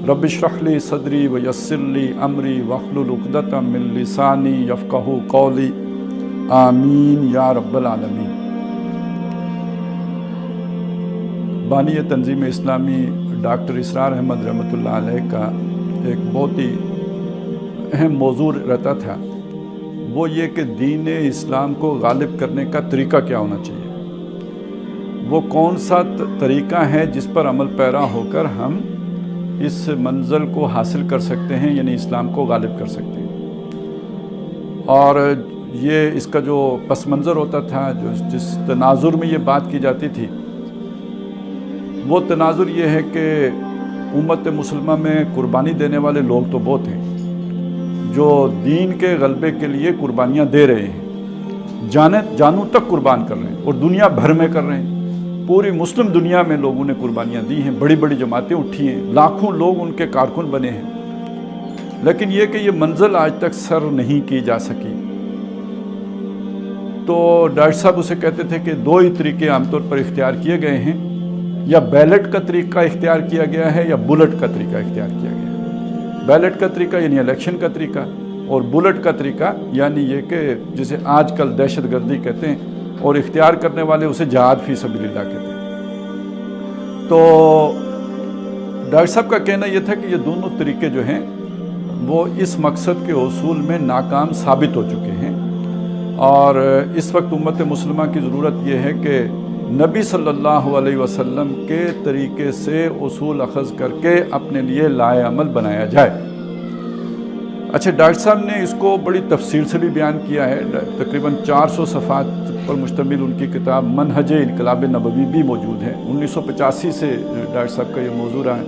रब इश्रह ली सदरी व यस्सिर ली अमरी वहलुल उक़दतम मिन लिसानी यफ़क़हू क़ौली आमीन या रब्बल आलमीन। बानी तंजीम इस्लामी डॉक्टर इसरार अहमद रहमतुल्लाह अलैह का एक बहुत ही अहम मौजू रहता था, वो ये कि दीन इस्लाम को गालिब करने का तरीका क्या होना चाहिए, वो कौन सा तरीका है जिस पर अमल पैरा होकर हम इस मंज़िल को हासिल कर सकते हैं, यानी इस्लाम को गालिब कर सकते हैं। और ये इसका जो पस मंज़र होता था, जो जिस तनाजुर में ये बात की जाती थी, वो तनाजुर ये है कि उम्मत मुसलमा में कुर्बानी देने वाले लोग तो बहुत हैं जो दीन के गलबे के लिए कुर्बानियाँ दे रहे हैं, जानों तक कुर्बान कर रहे हैं और दुनिया भर में कर रहे हैं। पूरी मुस्लिम दुनिया में लोगों ने कुर्बानियाँ दी हैं, बड़ी बड़ी जमातें उठी हैं, लाखों लोग उनके कारकुन बने हैं, लेकिन ये कि ये मंजिल आज तक सर नहीं की जा सकी। तो डॉक्टर साहब उसे कहते थे कि दो ही तरीके आमतौर पर इख्तियार किए गए हैं, या बैलेट का तरीका इख्तियार किया गया है या बुलेट का तरीका इख्तियार किया गया है। बैलेट का तरीका यानी इलेक्शन का तरीका, और बुलेट का तरीका यानी ये कि जिसे आजकल दहशतगर्दी कहते हैं, और इख्तियार करने वाले उसे जिहाद फी सबीलिल्लाह कहते हैं। तो डॉक्टर साहब का कहना यह था कि ये दोनों तरीके जो हैं वो इस मकसद के हसूल में नाकाम साबित हो चुके हैं, और इस वक्त उम्मत मुस्लिमा की ज़रूरत ये है कि नबी सल्लल्लाहु अलैहि वसल्लम के तरीके से उसूल अखज़ करके अपने लिए लाए अमल बनाया जाए। अच्छा, डॉक्टर साहब ने इसको बड़ी तफसील से भी बयान किया है। तकरीबन 400 सफ़ात पर मुश्तमिल उनकी किताब मनहज इनकलाब नबवी भी मौजूद है। 1985 से डॉक्टर साहब का ये मौजू रहा है।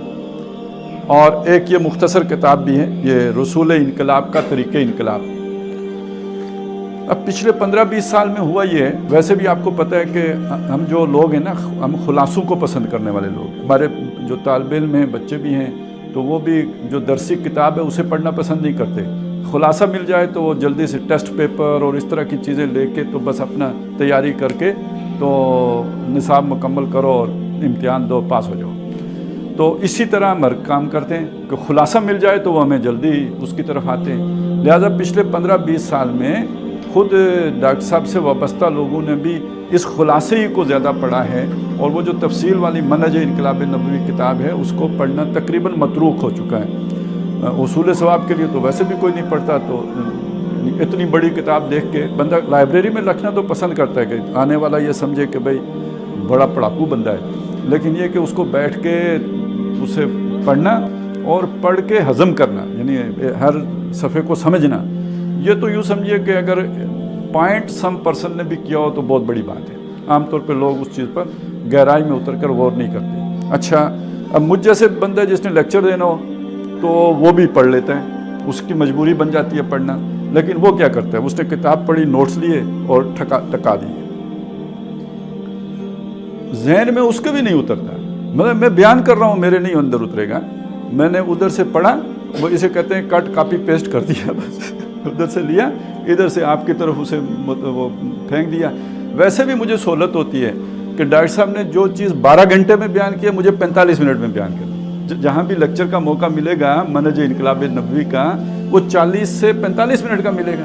और एक ये मुख्तसर किताब भी है, ये रसूल इनकलाब का तरीक़े इनकलाब। अब पिछले 15-20 साल में हुआ ये है, वैसे भी आपको पता है कि हम जो लोग हैं ना, हम खुलासों को पसंद करने वाले लोग, हमारे जो तालिब इल्म हैं, बच्चे भी हैं, तो वो भी जो दरसी किताब है उसे पढ़ना पसंद नहीं करते। खुलासा मिल जाए तो वो जल्दी से टेस्ट पेपर और इस तरह की चीज़ें लेके तो बस अपना तैयारी करके तो निसाब मुकम्मल करो और इम्तिहान दो, पास हो जाओ। तो इसी तरह हम हर काम करते हैं कि खुलासा मिल जाए तो वो हमें जल्दी उसकी तरफ आते हैं। लिहाजा पिछले 15-20 साल में खुद डॉक्टर साहब से वाबस्ता लोगों ने भी इस खुलासे ही को ज़्यादा पढ़ा है, और वो जो तफसील वाली मनहज इनकलाब नबवी किताब है उसको पढ़ना तकरीबन मतरूक हो चुका है। उसूल सवाब के लिए तो वैसे भी कोई नहीं पढ़ता, तो इतनी बड़ी किताब देख के बंदा लाइब्रेरी में रखना तो पसंद करता है कि आने वाला ये समझे कि भाई बड़ा पढ़ाकू बंदा है, लेकिन ये कि उसको बैठ के उसे पढ़ना और पढ़ के हज़म करना, यानी हर सफ़े को समझना, ये तो यूँ समझिए कि अगर पॉइंट सम पर्सन ने भी किया हो तो बहुत बड़ी बात है। आमतौर पर लोग उस चीज़ पर गहराई में उतर कर गौर नहीं करते। अच्छा, अब मुझ जैसे बंदा जिसने लेक्चर देना हो तो वो भी पढ़ लेता है, उसकी मजबूरी बन जाती है पढ़ना, लेकिन वो क्या करता है, उसने किताब पढ़ी, नोट्स लिए और टका दिए, जहन में उसके भी नहीं उतरता। मतलब मैं बयान कर रहा हूँ, मेरे नहीं अंदर उतरेगा, मैंने उधर से पढ़ा, वो इसे कहते हैं कट कॉपी पेस्ट कर दिया, बस उधर से लिया, इधर से आपकी तरफ उसे वो फेंक दिया। वैसे भी मुझे सहूलत होती है कि डॉक्टर साहब ने जो चीज़ 12 घंटे में बयान किया, मुझे 45 मिनट में बयान कर। जहाँ भी लेक्चर का मौका मिलेगा मनहज इनकलाब नबवी का, वो 40 से 45 मिनट का मिलेगा,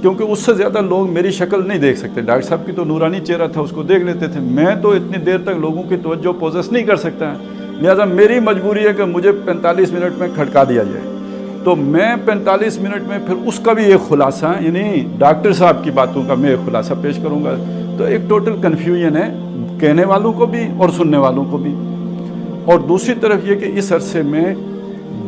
क्योंकि उससे ज़्यादा लोग मेरी शक्ल नहीं देख सकते। डॉक्टर साहब की तो नूरानी चेहरा था, उसको देख लेते थे, मैं तो इतनी देर तक लोगों की तवज्जो पोजेस नहीं कर सकता। लिहाजा मेरी मजबूरी है कि मुझे 45 मिनट में खड़का दिया जाए, तो मैं 45 मिनट में फिर उसका भी एक खुलासा, यानी डॉक्टर साहब की बातों का मैं एक खुलासा पेश करूँगा। तो एक टोटल कन्फ्यूजन है कहने वालों को भी और सुनने वालों को भी। और दूसरी तरफ ये कि इस अरसे में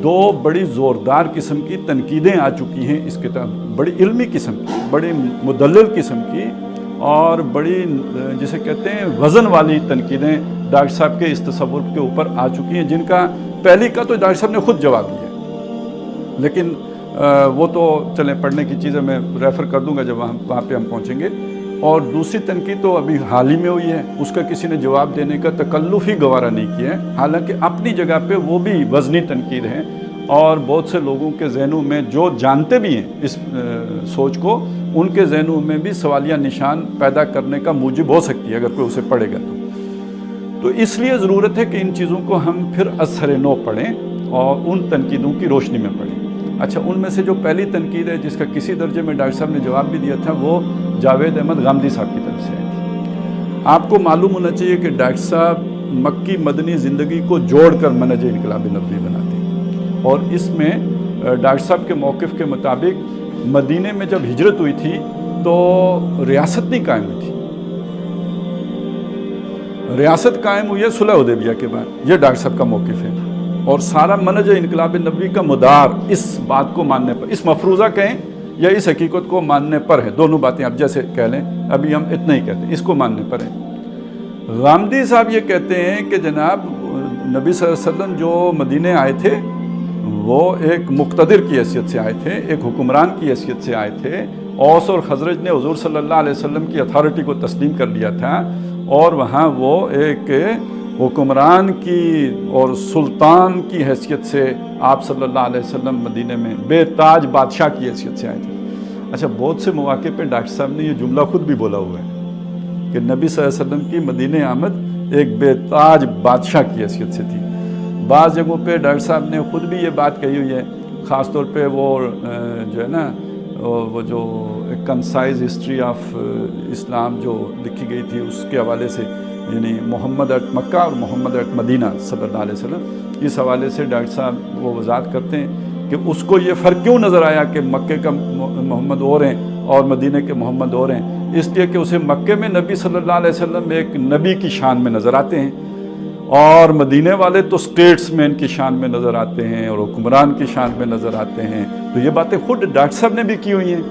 दो बड़ी ज़ोरदार किस्म की तनकीदें आ चुकी हैं इस किताब, बड़ी इल्मी किस्म की, बड़ी मुदल्लल किस्म की, और बड़ी जिसे कहते हैं वज़न वाली तनकीदें डॉक्टर साहब के इस तसव्वुर के ऊपर आ चुकी हैं, जिनका पहली का तो डॉक्टर साहब ने खुद जवाब दिया, लेकिन वो तो चलें पढ़ने की चीज़ें मैं रेफ़र कर दूंगा जब वहाँ पे हम पहुँचेंगे। और दूसरी तनकीद तो अभी हाल ही में हुई है, उसका किसी ने जवाब देने का तकल्लुफ़ ही गवारा नहीं किया है, हालांकि अपनी जगह पे वो भी वज़नी तनकीद है, और बहुत से लोगों के जहनों में जो जानते भी हैं इस सोच को, उनके जहनों में भी सवालिया निशान पैदा करने का मूजिब हो सकती है अगर कोई उसे पढ़ेगा तो इसलिए ज़रूरत है कि इन चीज़ों को हम फिर असर नो पढ़ें اور ان تنقیدوں کی روشنی میں پڑھی۔ اچھا، ان میں سے جو پہلی تنقید ہے جس کا کسی درجے میں ڈاکٹر صاحب نے جواب بھی دیا تھا، وہ جاوید احمد غامدی صاحب کی طرف سے آئی تھی۔ آپ کو معلوم ہونا چاہیے کہ ڈاکٹر صاحب مکی مدنی زندگی کو جوڑ کر منہج انقلاب نبوی بناتے ہیں، اور اس میں ڈاکٹر صاحب کے موقف کے مطابق مدینے میں جب ہجرت ہوئی تھی تو ریاست نہیں قائم ہوئی تھی، ریاست قائم ہوئی ہے صلح حدیبیہ کے بعد۔ یہ ڈاکٹر صاحب کا موقف ہے، اور سارا منہج انقلاب نبوی کا مدار اس بات کو ماننے پر، اس مفروضہ کہیں یا اس حقیقت کو ماننے پر ہے، دونوں باتیں آپ جیسے کہہ لیں، ابھی ہم اتنا ہی کہتے ہیں، اس کو ماننے پر ہے۔ غامدی صاحب یہ کہتے ہیں کہ جناب نبی صلی اللہ علیہ وسلم جو مدینے آئے تھے وہ ایک مقتدر کی حیثیت سے آئے تھے، ایک حکمران کی حیثیت سے آئے تھے۔ اوس اور خزرج نے حضور صلی اللہ علیہ وسلم کی اتھارٹی کو تسلیم کر لیا تھا، اور وہاں وہ ایک حکمران کی اور سلطان کی حیثیت سے آپ صلی اللہ علیہ وسلم مدینے میں بے تاج بادشاہ کی حیثیت سے آئے تھے۔ اچھا، بہت سے مواقع پہ ڈاکٹر صاحب نے یہ جملہ خود بھی بولا ہوا ہے کہ نبی صلی اللہ علیہ وسلم کی مدینے آمد ایک بے تاج بادشاہ کی حیثیت سے تھی۔ بعض جگہوں پہ ڈاکٹر صاحب نے خود بھی یہ بات کہی ہوئی ہے، خاص طور پہ وہ جو ہے نا وہ جو کنسائز ہسٹری آف اسلام جو لکھی گئی تھی اس کے حوالے سے، یعنی محمد ایٹ مکہ اور محمد ایٹ مدینہ صلی اللہ علیہ وسلم، اس حوالے سے ڈاکٹر صاحب وہ وضاحت کرتے ہیں کہ اس کو یہ فرق کیوں نظر آیا کہ مکے کا محمد اور ہیں اور مدینہ کے محمد اور ہیں، اس لیے کہ اسے مکے میں نبی صلی اللہ علیہ وسلم ایک نبی کی شان میں نظر آتے ہیں، اور مدینے والے تو سٹیٹس مین کی شان میں نظر آتے ہیں اور حکمران کی شان میں نظر آتے ہیں۔ تو یہ باتیں خود ڈاکٹر صاحب نے بھی کی ہوئی ہیں۔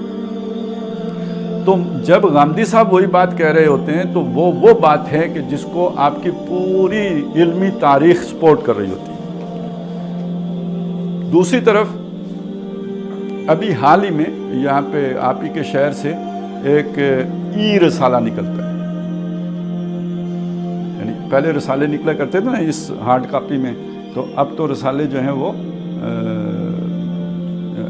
تو جب غامدی صاحب وہی بات کہہ رہے ہوتے ہیں تو وہ بات ہے کہ جس کو آپ کی پوری علمی تاریخ سپورٹ کر رہی ہوتی ہے۔ دوسری طرف ابھی حال ہی میں یہاں پہ آپ ہی کے شہر سے ایک ای رسالہ نکلتا ہے، یعنی پہلے رسالے نکلا کرتے تھے نا اس ہارڈ کاپی میں، تو اب تو رسالے جو ہیں وہ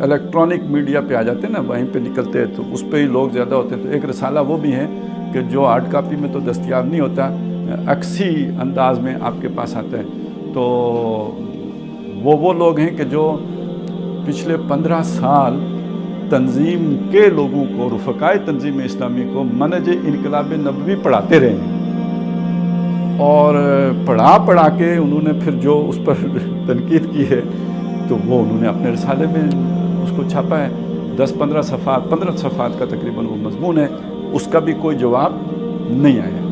الیکٹرانک میڈیا پہ آ جاتے ہیں نا، وہیں پہ نکلتے ہیں، تو اس پہ ہی لوگ زیادہ ہوتے ہیں۔ تو ایک رسالہ وہ بھی ہے کہ جو ہارڈ کاپی میں تو دستیاب نہیں ہوتا، عکسی انداز میں آپ کے پاس آتا ہے۔ تو وہ لوگ ہیں کہ جو پچھلے 15 سال تنظیم کے لوگوں کو، رفقائے تنظیم اسلامی کو منہج انقلاب نبوی پڑھاتے رہے ہیں، اور پڑھا کے انہوں نے پھر جو اس پر تنقید کی ہے تو وہ انہوں نے اپنے رسالے میں اس کو چھاپا ہے، 10-15 صفحات 15 صفحات کا تقریباً وہ مضمون ہے، اس کا بھی کوئی جواب نہیں آیا۔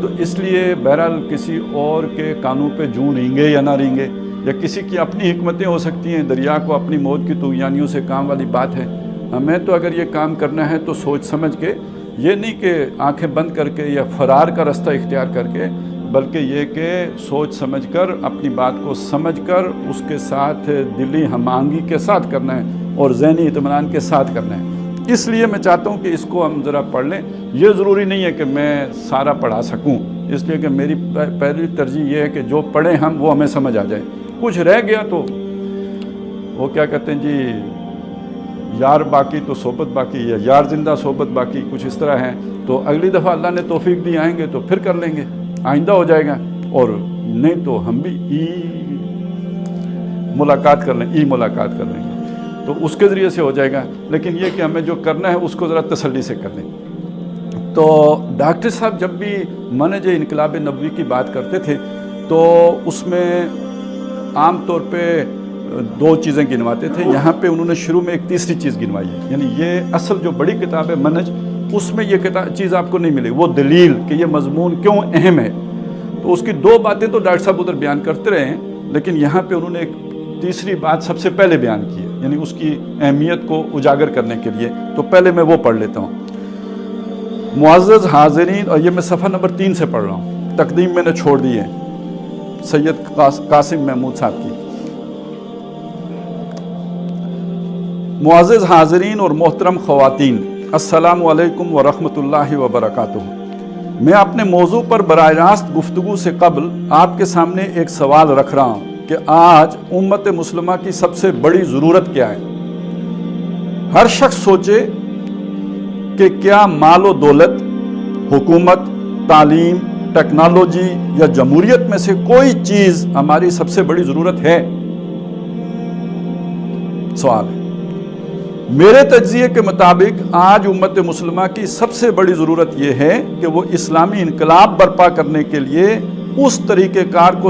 تو اس لیے بہرحال کسی اور کے کانوں پہ جوں رینگے یا نہ رینگے، یا کسی کی اپنی حکمتیں ہو سکتی ہیں، دریا کو اپنی موت کی طغیانیوں سے کام والی بات ہے۔ ہمیں تو اگر یہ کام کرنا ہے تو سوچ سمجھ کے، یہ نہیں کہ آنکھیں بند کر کے یا فرار کا رستہ اختیار کر کے، بلکہ یہ کہ سوچ سمجھ کر اپنی بات کو سمجھ کر اس کے ساتھ دلی ہم آہنگی کے ساتھ کرنا ہے اور ذہنی اطمینان کے ساتھ کرنا ہے۔ اس لیے میں چاہتا ہوں کہ اس کو ہم ذرا پڑھ لیں۔ یہ ضروری نہیں ہے کہ میں سارا پڑھا سکوں، اس لیے کہ میری پہلی ترجیح یہ ہے کہ جو پڑھیں ہم وہ ہمیں سمجھ آ جائے، کچھ رہ گیا تو وہ کیا کہتے ہیں جی، یار باقی تو صحبت باقی، یا یار زندہ صحبت باقی، کچھ اس طرح ہے۔ تو اگلی دفعہ اللہ نے توفیق دی آئیں گے تو پھر کر لیں گے، آئندہ ہو جائے گا، اور نہیں تو ہم بھی ملاقات کر لیں گے، تو اس کے ذریعے سے ہو جائے گا۔ لیکن یہ کہ ہمیں جو کرنا ہے اس کو ذرا تسلی سے کر لیں۔ تو ڈاکٹر صاحب جب بھی منہج انقلاب نبوی کی بات کرتے تھے تو اس میں عام طور پہ 2 چیزیں گنواتے تھے۔ یہاں پہ انہوں نے شروع میں ایک تیسری چیز گنوائی ہے، یعنی یہ اصل جو بڑی کتاب ہے منہج، اس میں یہ چیز آپ کو نہیں ملے گی، وہ دلیل کہ یہ مضمون کیوں اہم ہے۔ تو اس کی 2 باتیں تو ڈاکٹر صاحب ادھر بیان کرتے رہے ہیں، لیکن یہاں پہ انہوں نے ایک تیسری بات سب سے پہلے بیان کی ہے، یعنی اس کی اہمیت کو اجاگر کرنے کے لیے۔ تو پہلے میں وہ پڑھ لیتا ہوں۔ معزز حاضرین، اور یہ میں صفحہ نمبر 3 سے پڑھ رہا ہوں، تقدیم میں نے چھوڑ دی ہے سید قاسم محمود صاحب کی۔ معزز حاضرین اور محترم خواتین، السلام علیکم ورحمۃ اللہ وبرکاتہ۔ میں اپنے موضوع پر براہ راست گفتگو سے قبل آپ کے سامنے ایک سوال رکھ رہا ہوں کہ آج امت مسلمہ کی سب سے بڑی ضرورت کیا ہے؟ ہر شخص سوچے کہ کیا مال و دولت، حکومت، تعلیم، ٹیکنالوجی یا جمہوریت میں سے کوئی چیز ہماری سب سے بڑی ضرورت ہے؟ सवाल है। मेरे तज्जिए के मुताबिक आज उम्मत मुस्लिमा की सबसे बड़ी ज़रूरत यह है कि वो इस्लामी इनकलाब बर्पा करने के लिए उस तरीक़ेकार को